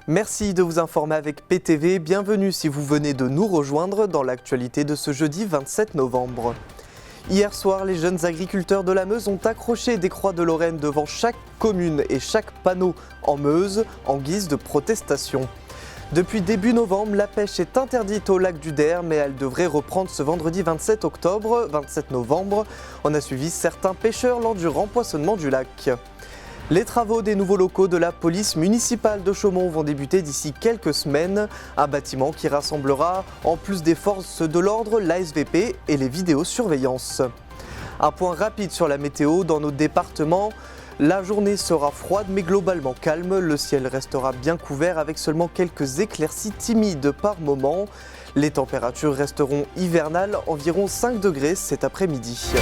Merci de vous informer avec PTV. Bienvenue si vous venez de nous rejoindre dans l'actualité de ce jeudi 27 novembre. Hier soir, les jeunes agriculteurs de la Meuse ont accroché des croix de Lorraine devant chaque commune et chaque panneau en Meuse en guise de protestation. Depuis début novembre, la pêche est interdite au lac du Der, mais elle devrait reprendre ce vendredi 27 novembre. On a suivi certains pêcheurs lors du rempoissonnement du lac. Les travaux des nouveaux locaux de la police municipale de Chaumont vont débuter d'ici quelques semaines. Un bâtiment qui rassemblera, en plus des forces de l'ordre, l'ASVP et les vidéosurveillances. Un point rapide sur la météo dans nos départements. La journée sera froide mais globalement calme. Le ciel restera bien couvert avec seulement quelques éclaircies timides par moment. Les températures resteront hivernales, environ 5 degrés cet après-midi.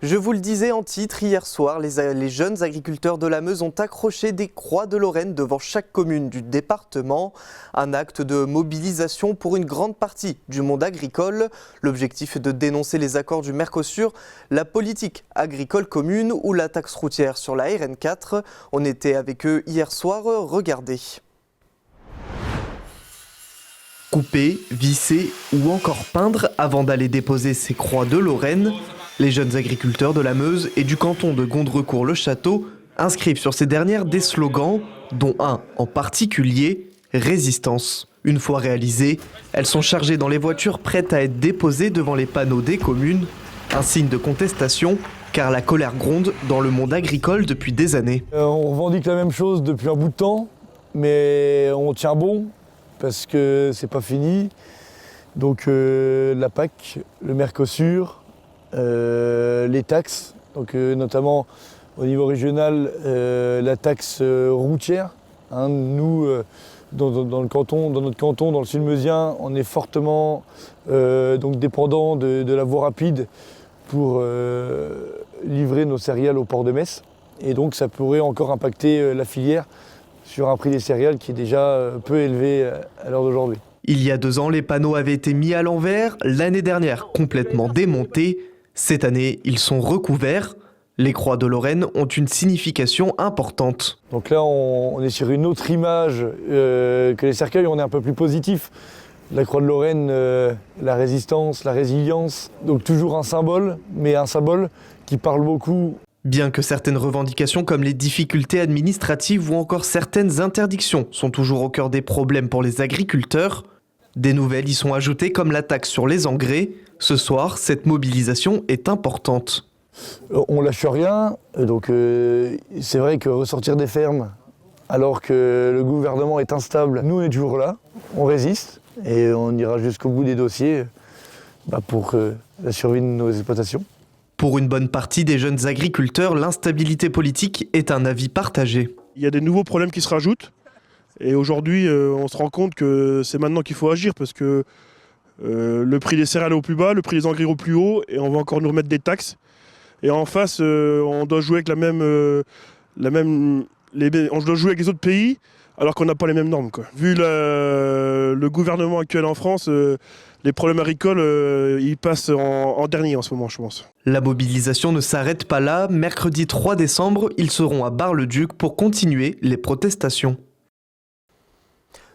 Je vous le disais en titre, hier soir, les jeunes agriculteurs de la Meuse ont accroché des croix de Lorraine devant chaque commune du département. Un acte de mobilisation pour une grande partie du monde agricole. L'objectif est de dénoncer les accords du Mercosur, la politique agricole commune ou la taxe routière sur la RN4. On était avec eux hier soir, regardez. Couper, visser ou encore peindre avant d'aller déposer ces croix de Lorraine. Les jeunes agriculteurs de la Meuse et du canton de Gondrecourt-le-Château inscrivent sur ces dernières des slogans, dont un en particulier, « Résistance ». Une fois réalisées, elles sont chargées dans les voitures prêtes à être déposées devant les panneaux des communes. Un signe de contestation, car la colère gronde dans le monde agricole depuis des années. On revendique la même chose depuis un bout de temps, mais on tient bon, parce que c'est pas fini. Donc la PAC, le Mercosur, les taxes, donc notamment au niveau régional, la taxe routière. Nous, dans notre canton, dans le sud meusien, on est fortement donc dépendant de la voie rapide pour livrer nos céréales au port de Metz. Et donc ça pourrait encore impacter la filière sur un prix des céréales qui est déjà peu élevé à l'heure d'aujourd'hui. Il y a 2 ans, les panneaux avaient été mis à l'envers, l'année dernière complètement démontés. Cette année, ils sont recouverts. Les croix de Lorraine ont une signification importante. Donc là, on est sur une autre image que les cercueils, on est un peu plus positif. La croix de Lorraine, la résistance, la résilience, donc toujours un symbole, mais un symbole qui parle beaucoup. Bien que certaines revendications comme les difficultés administratives ou encore certaines interdictions sont toujours au cœur des problèmes pour les agriculteurs, des nouvelles y sont ajoutées comme la taxe sur les engrais. Ce soir, cette mobilisation est importante. On lâche rien, donc c'est vrai que ressortir des fermes alors que le gouvernement est instable, nous on est toujours là, on résiste et on ira jusqu'au bout des dossiers pour la survie de nos exploitations. Pour une bonne partie des jeunes agriculteurs, l'instabilité politique est un avis partagé. Il y a des nouveaux problèmes qui se rajoutent et aujourd'hui on se rend compte que c'est maintenant qu'il faut agir parce que le prix des céréales est au plus bas, le prix des engrais au plus haut et on va encore nous remettre des taxes. Et en face, on doit jouer avec on doit jouer avec les autres pays alors qu'on n'a pas les mêmes normes, quoi. Vu le gouvernement actuel en France, les problèmes agricoles, ils passent en dernier en ce moment, je pense. La mobilisation ne s'arrête pas là. Mercredi 3 décembre, ils seront à Bar-le-Duc pour continuer les protestations.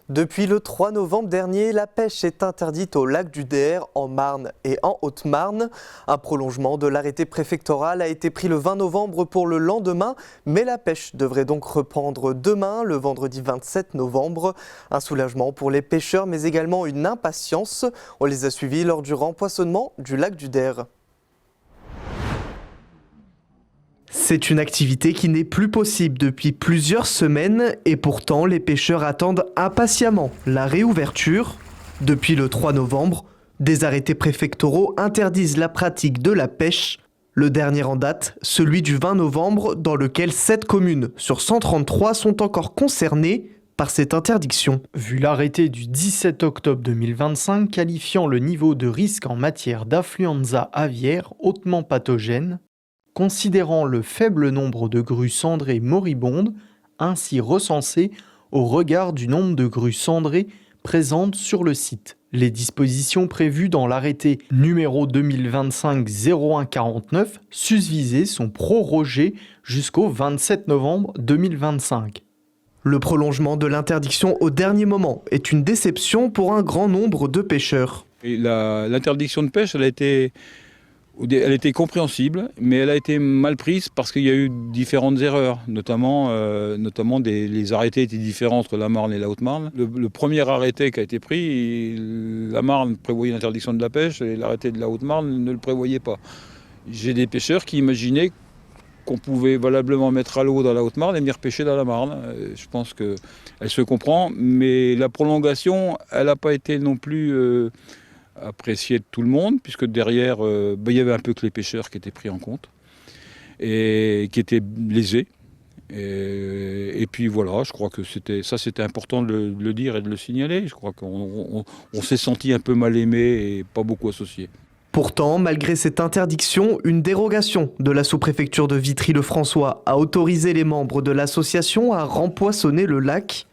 Depuis le 3 novembre dernier, la pêche est interdite au lac du Der, en Marne et en Haute-Marne. Un prolongement de l'arrêté préfectoral a été pris le 20 novembre pour le lendemain, mais la pêche devrait donc reprendre demain, le vendredi 27 novembre. Un soulagement pour les pêcheurs, mais également une impatience. On les a suivis lors du rempoissonnement du lac du Der. C'est une activité qui n'est plus possible depuis plusieurs semaines et pourtant les pêcheurs attendent impatiemment la réouverture. Depuis le 3 novembre, des arrêtés préfectoraux interdisent la pratique de la pêche. Le dernier en date, celui du 20 novembre, dans lequel 7 communes sur 133 sont encore concernées par cette interdiction. Vu l'arrêté du 17 octobre 2025 qualifiant le niveau de risque en matière d'influenza aviaire hautement pathogène, considérant le faible nombre de grues cendrées moribondes, ainsi recensées au regard du nombre de grues cendrées présentes sur le site. Les dispositions prévues dans l'arrêté numéro 2025-0149 susvisé sont prorogées jusqu'au 27 novembre 2025. Le prolongement de l'interdiction au dernier moment est une déception pour un grand nombre de pêcheurs. L'interdiction de pêche, elle a été compréhensible, mais elle a été mal prise parce qu'il y a eu différentes erreurs, notamment les arrêtés étaient différents entre la Marne et la Haute-Marne. Le premier arrêté qui a été pris, la Marne prévoyait l'interdiction de la pêche et l'arrêté de la Haute-Marne ne le prévoyait pas. J'ai des pêcheurs qui imaginaient qu'on pouvait valablement mettre à l'eau dans la Haute-Marne et venir pêcher dans la Marne. Je pense qu'elle se comprend, mais la prolongation, elle n'a pas été non plus appréciée de tout le monde, puisque derrière, il y avait un peu que les pêcheurs qui étaient pris en compte et qui étaient lésés. Et puis voilà, je crois que c'était important de le dire et de le signaler. Je crois qu'on s'est senti un peu mal aimé et pas beaucoup associé. Pourtant, malgré cette interdiction, une dérogation de la sous-préfecture de Vitry-le-François a autorisé les membres de l'association à rempoissonner le lac.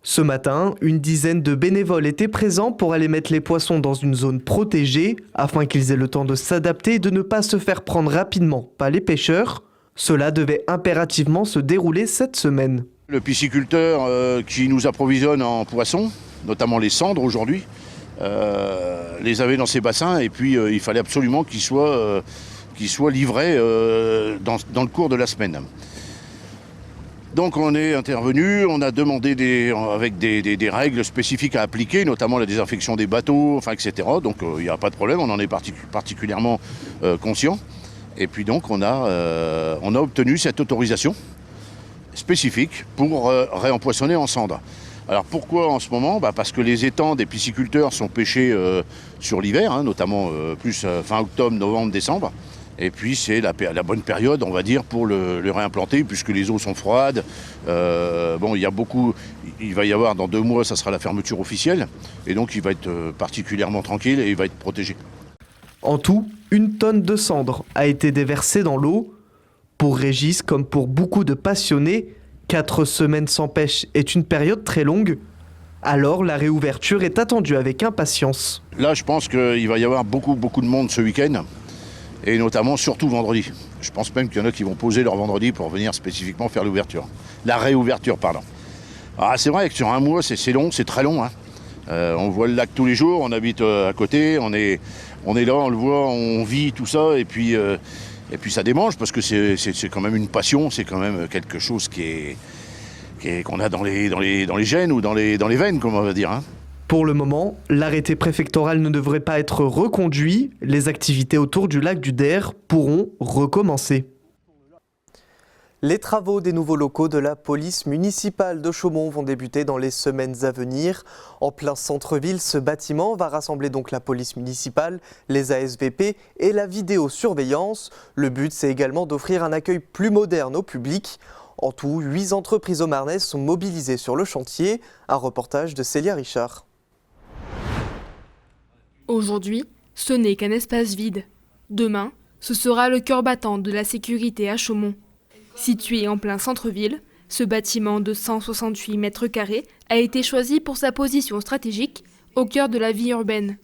Ce matin, une dizaine de bénévoles étaient présents pour aller mettre les poissons dans une zone protégée afin qu'ils aient le temps de s'adapter et de ne pas se faire prendre rapidement par les pêcheurs. Cela devait impérativement se dérouler cette semaine. Le pisciculteur qui nous approvisionne en poissons, notamment les cendres aujourd'hui, les avait dans ses bassins et puis il fallait absolument qu'ils soient livrés dans le cours de la semaine. Donc on est intervenu, on a demandé avec des règles spécifiques à appliquer, notamment la désinfection des bateaux, etc. Donc il n'y a pas de problème, on en est particulièrement conscient. Et puis donc on a obtenu cette autorisation spécifique pour réempoissonner en cendres. Alors pourquoi en ce moment ? Parce que les étangs des pisciculteurs sont pêchés sur l'hiver, notamment plus fin octobre, novembre, décembre. Et puis c'est la bonne période, on va dire, pour le réimplanter, puisque les eaux sont froides. Il va y avoir dans 2 mois, ça sera la fermeture officielle. Et donc il va être particulièrement tranquille et il va être protégé. En tout, 1 tonne de cendres a été déversée dans l'eau. Pour Régis, comme pour beaucoup de passionnés, 4 semaines sans pêche est une période très longue. Alors la réouverture est attendue avec impatience. Là, je pense qu'il va y avoir beaucoup de monde ce week-end. Et notamment, surtout vendredi. Je pense même qu'il y en a qui vont poser leur vendredi pour venir spécifiquement faire l'ouverture. La réouverture, pardon. Ah, c'est vrai que sur 1 mois, c'est long, c'est très long. On voit le lac tous les jours, on habite à côté, on est là, on le voit, on vit tout ça. Et puis ça démange parce que c'est quand même une passion, c'est quand même quelque chose qu'on a dans les gènes ou dans les veines, comme on va dire. Pour le moment, l'arrêté préfectoral ne devrait pas être reconduit. Les activités autour du lac du Der pourront recommencer. Les travaux des nouveaux locaux de la police municipale de Chaumont vont débuter dans les semaines à venir. En plein centre-ville, ce bâtiment va rassembler donc la police municipale, les ASVP et la vidéosurveillance. Le but, c'est également d'offrir un accueil plus moderne au public. En tout, 8 entreprises aumarnaises sont mobilisées sur le chantier. Un reportage de Célia Richard. Aujourd'hui, ce n'est qu'un espace vide. Demain, ce sera le cœur battant de la sécurité à Chaumont. Situé en plein centre-ville, ce bâtiment de 168 mètres carrés a été choisi pour sa position stratégique au cœur de la vie urbaine.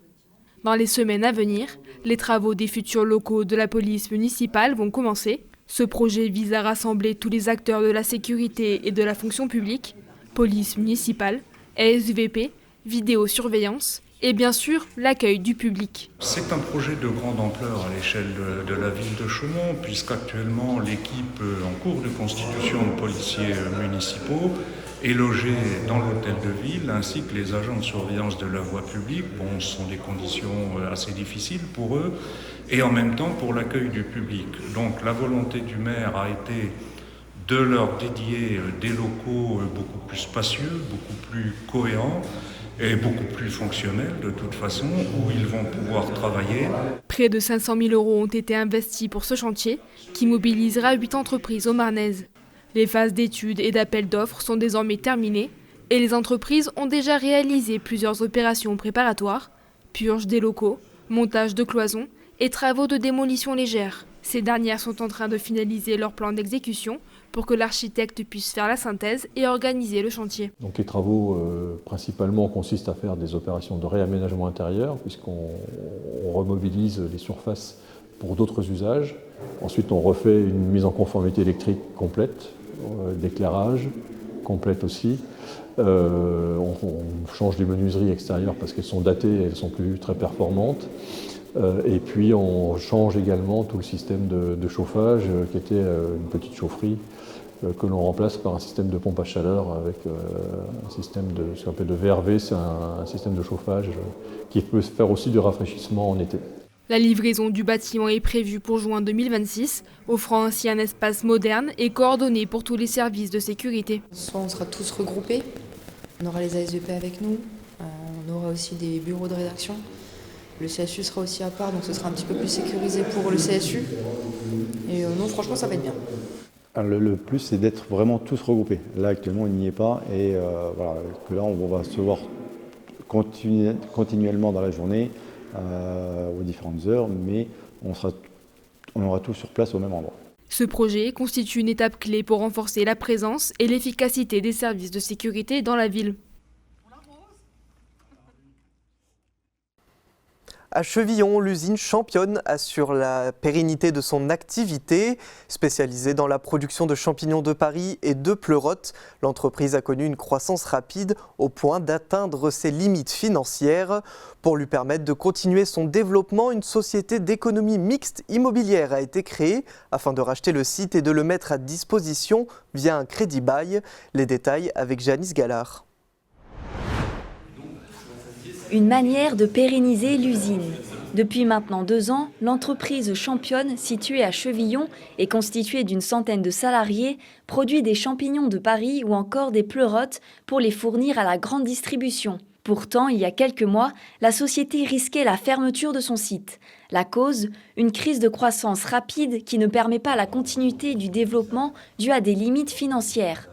Dans les semaines à venir, les travaux des futurs locaux de la police municipale vont commencer. Ce projet vise à rassembler tous les acteurs de la sécurité et de la fonction publique, police municipale, ASVP, vidéosurveillance et bien sûr l'accueil du public. C'est un projet de grande ampleur à l'échelle de la ville de Chaumont, puisqu'actuellement l'équipe en cours de constitution de policiers municipaux est logée dans l'hôtel de ville, ainsi que les agents de surveillance de la voie publique. Bon, ce sont des conditions assez difficiles pour eux, et en même temps pour l'accueil du public. Donc la volonté du maire a été de leur dédier des locaux beaucoup plus spacieux, beaucoup plus cohérents, et beaucoup plus fonctionnel de toute façon, où ils vont pouvoir travailler. Près de 500 000 € ont été investis pour ce chantier, qui mobilisera 8 entreprises aumarnaises. Les phases d'études et d'appel d'offres sont désormais terminées, et les entreprises ont déjà réalisé plusieurs opérations préparatoires, purge des locaux, montage de cloisons et travaux de démolition légère. Ces dernières sont en train de finaliser leur plan d'exécution pour que l'architecte puisse faire la synthèse et organiser le chantier. Donc les travaux principalement consistent à faire des opérations de réaménagement intérieur, puisqu'on remobilise les surfaces pour d'autres usages. Ensuite on refait une mise en conformité électrique complète, d'éclairage, complète aussi. On change les menuiseries extérieures parce qu'elles sont datées et elles ne sont plus très performantes. Et puis on change également tout le système de chauffage qui était une petite chaufferie que l'on remplace par un système de pompe à chaleur avec un système de ce qu'on appelle de VRV, c'est un système de chauffage qui peut faire aussi du rafraîchissement en été. La livraison du bâtiment est prévue pour juin 2026, offrant ainsi un espace moderne et coordonné pour tous les services de sécurité. Soit on sera tous regroupés, on aura les ASVP avec nous, on aura aussi des bureaux de rédaction. Le CSU sera aussi à part, donc ce sera un petit peu plus sécurisé pour le CSU. Et non, franchement, ça va être bien. Le plus, c'est d'être vraiment tous regroupés. Là, actuellement, il n'y est pas. Et voilà, que là, on va se voir continuellement dans la journée, aux différentes heures, mais on aura tous sur place au même endroit. Ce projet constitue une étape clé pour renforcer la présence et l'efficacité des services de sécurité dans la ville. À Chevillon, l'usine Championne assure la pérennité de son activité. Spécialisée dans la production de champignons de Paris et de pleurotes, l'entreprise a connu une croissance rapide au point d'atteindre ses limites financières. Pour lui permettre de continuer son développement, une société d'économie mixte immobilière a été créée afin de racheter le site et de le mettre à disposition via un crédit bail. Les détails avec Janice Gallard. Une manière de pérenniser l'usine. Depuis maintenant 2 ans, l'entreprise Championne, située à Chevillon et constituée d'une centaine de salariés, produit des champignons de Paris ou encore des pleurotes pour les fournir à la grande distribution. Pourtant, il y a quelques mois, la société risquait la fermeture de son site. La cause, une crise de croissance rapide qui ne permet pas la continuité du développement due à des limites financières.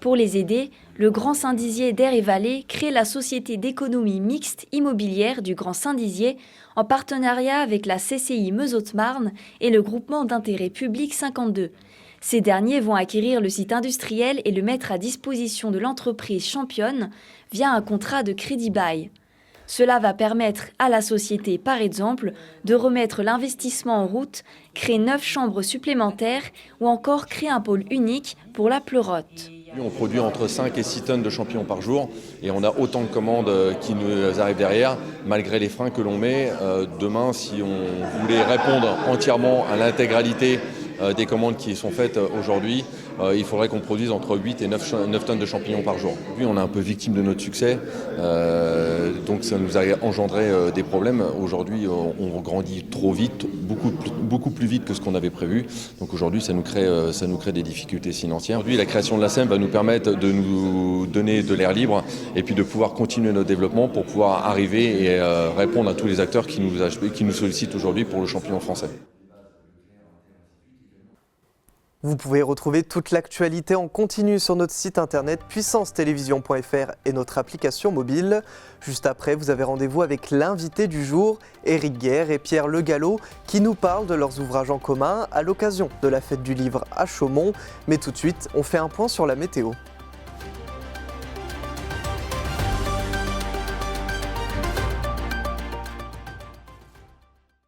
Pour les aider, le Grand Saint-Dizier d'Air et Vallée crée la société d'économie mixte immobilière du Grand Saint-Dizier en partenariat avec la CCI Meuse-Haute-Marne et le groupement d'intérêt public 52. Ces derniers vont acquérir le site industriel et le mettre à disposition de l'entreprise Championne via un contrat de crédit bail. Cela va permettre à la société, par exemple, de remettre l'investissement en route, créer 9 chambres supplémentaires ou encore créer un pôle unique pour la pleurote. On produit entre 5 et 6 tonnes de champignons par jour et on a autant de commandes qui nous arrivent derrière, malgré les freins que l'on met. Demain, si on voulait répondre entièrement à l'intégralité des commandes qui sont faites aujourd'hui, il faudrait qu'on produise entre 8 et 9 tonnes de champignons par jour. Puis on est un peu victime de notre succès, donc ça nous a engendré des problèmes. Aujourd'hui, on grandit trop vite, beaucoup plus vite que ce qu'on avait prévu. Donc aujourd'hui, ça nous crée des difficultés financières. Aujourd'hui, la création de la SEM va nous permettre de nous donner de l'air libre et puis de pouvoir continuer notre développement pour pouvoir arriver et répondre à tous les acteurs qui nous sollicitent aujourd'hui pour le champignon français. Vous pouvez retrouver toute l'actualité en continu sur notre site internet puissancetelevision.fr et notre application mobile. Juste après, vous avez rendez-vous avec l'invité du jour, Éric Guerre et Pierre Le Gallo, qui nous parlent de leurs ouvrages en commun à l'occasion de la fête du livre à Chaumont. Mais tout de suite, on fait un point sur la météo.